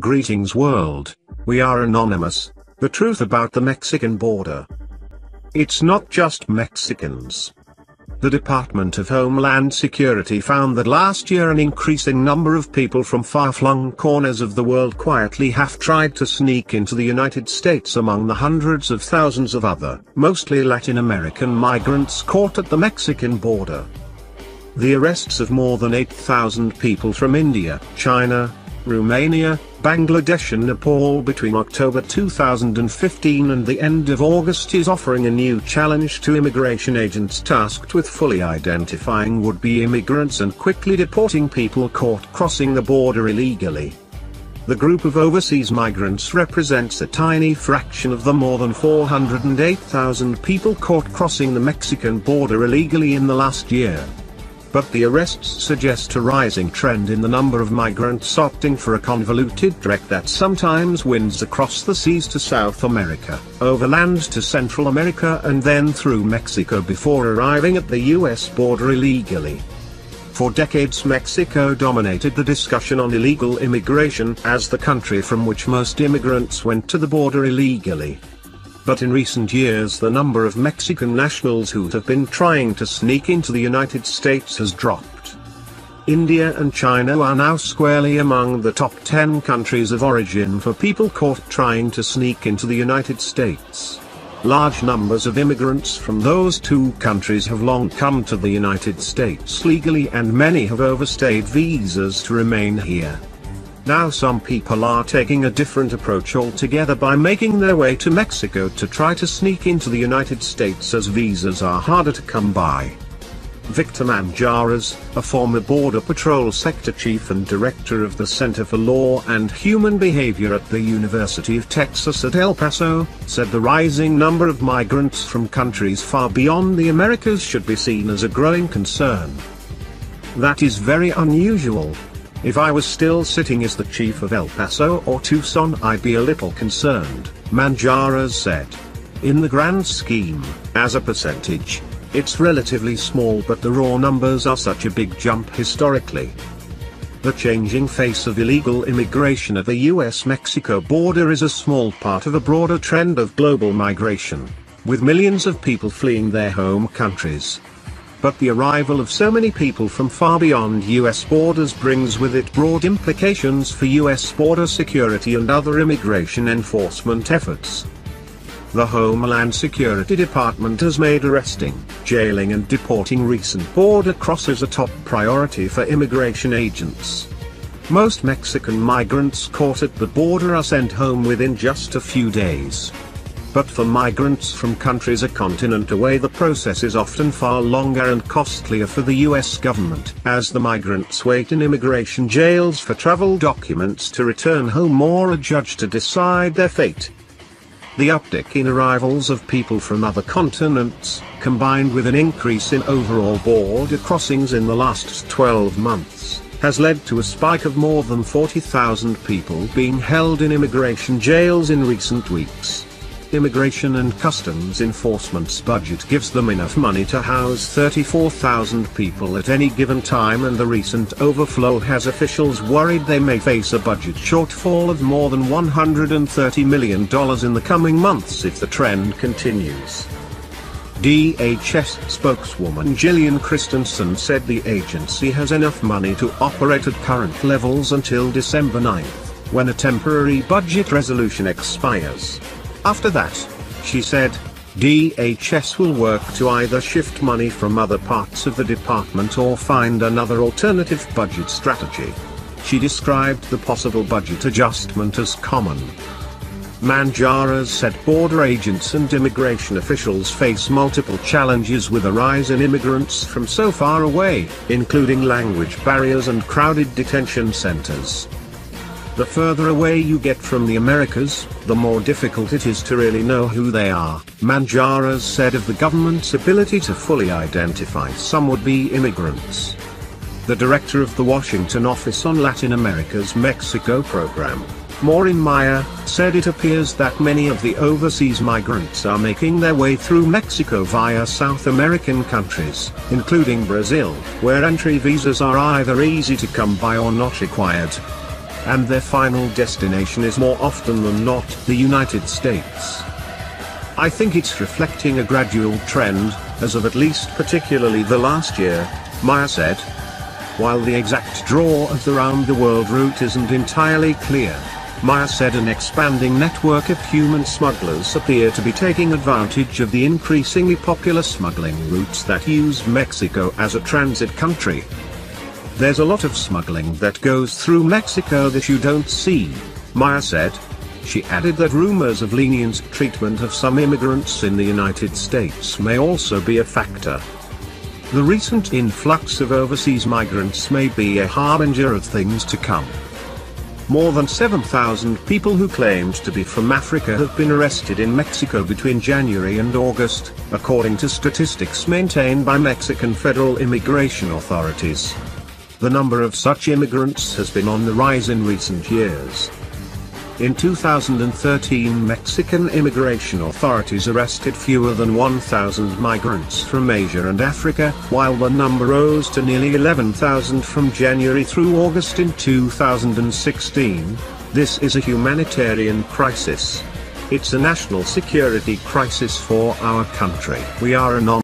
Greetings world. We are anonymous. The truth about the Mexican border. It's not just Mexicans. The Department of Homeland Security found that last year an increasing number of people from far-flung corners of the world quietly have tried to sneak into the United States among the hundreds of thousands of other, mostly Latin American migrants caught at the Mexican border. The arrests of more than 8,000 people from India, China, Romania, Bangladesh and Nepal between October 2015 and the end of August is offering a new challenge to immigration agents tasked with fully identifying would-be immigrants and quickly deporting people caught crossing the border illegally. The group of overseas migrants represents a tiny fraction of the more than 408,000 people caught crossing the Mexican border illegally in the last year. But the arrests suggest a rising trend in the number of migrants opting for a convoluted trek that sometimes winds across the seas to South America, overland to Central America and then through Mexico before arriving at the US border illegally. For decades Mexico dominated the discussion on illegal immigration as the country from which most immigrants went to the border illegally. But in recent years the number of Mexican nationals who have been trying to sneak into the United States has dropped. India and China are now squarely among the top 10 countries of origin for people caught trying to sneak into the United States. Large numbers of immigrants from those two countries have long come to the United States legally and many have overstayed visas to remain here. Now some people are taking a different approach altogether by making their way to Mexico to try to sneak into the United States as visas are harder to come by. Victor Manjarrez, a former Border Patrol Sector Chief and Director of the Center for Law and Human Behavior at the University of Texas at El Paso, said the rising number of migrants from countries far beyond the Americas should be seen as a growing concern. That is very unusual. If I was still sitting as the chief of El Paso or Tucson I'd be a little concerned, Manjarrez said. In the grand scheme, as a percentage, it's relatively small but the raw numbers are such a big jump historically. The changing face of illegal immigration at the US-Mexico border is a small part of a broader trend of global migration, with millions of people fleeing their home countries. But the arrival of so many people from far beyond US borders brings with it broad implications for US border security and other immigration enforcement efforts. The Homeland Security Department has made arresting, jailing and deporting recent border crossers a top priority for immigration agents. Most Mexican migrants caught at the border are sent home within just a few days. But for migrants from countries a continent away the process is often far longer and costlier for the US government, as the migrants wait in immigration jails for travel documents to return home or a judge to decide their fate. The uptick in arrivals of people from other continents, combined with an increase in overall border crossings in the last 12 months, has led to a spike of more than 40,000 people being held in immigration jails in recent weeks. Immigration and Customs Enforcement's budget gives them enough money to house 34,000 people at any given time, and the recent overflow has officials worried they may face a budget shortfall of more than $130 million in the coming months if the trend continues. DHS spokeswoman Gillian Christensen said the agency has enough money to operate at current levels until December 9, when a temporary budget resolution expires. After that, she said, DHS will work to either shift money from other parts of the department or find another alternative budget strategy. She described the possible budget adjustment as common. Manjarrez said border agents and immigration officials face multiple challenges with a rise in immigrants from so far away, including language barriers and crowded detention centers. The further away you get from the Americas, the more difficult it is to really know who they are, Manjarrez said of the government's ability to fully identify some would-be immigrants. The director of the Washington Office on Latin America's Mexico program, Maureen Meyer, said it appears that many of the overseas migrants are making their way through Mexico via South American countries, including Brazil, where entry visas are either easy to come by or not required. and their final destination is more often than not the United States. I think it's reflecting a gradual trend, as of at least particularly the last year, Maya said. While the exact draw of the round-the-world route isn't entirely clear, Maya said an expanding network of human smugglers appear to be taking advantage of the increasingly popular smuggling routes that use Mexico as a transit country. There's a lot of smuggling that goes through Mexico that you don't see, Maya said. She added that rumors of lenient treatment of some immigrants in the United States may also be a factor. The recent influx of overseas migrants may be a harbinger of things to come. More than 7,000 people who claimed to be from Africa have been arrested in Mexico between January and August, according to statistics maintained by Mexican federal immigration authorities. The number of such immigrants has been on the rise in recent years. In 2013, Mexican immigration authorities arrested fewer than 1,000 migrants from Asia and Africa, while the number rose to nearly 11,000 from January through August in 2016. This is a humanitarian crisis. It's a national security crisis for our country. We are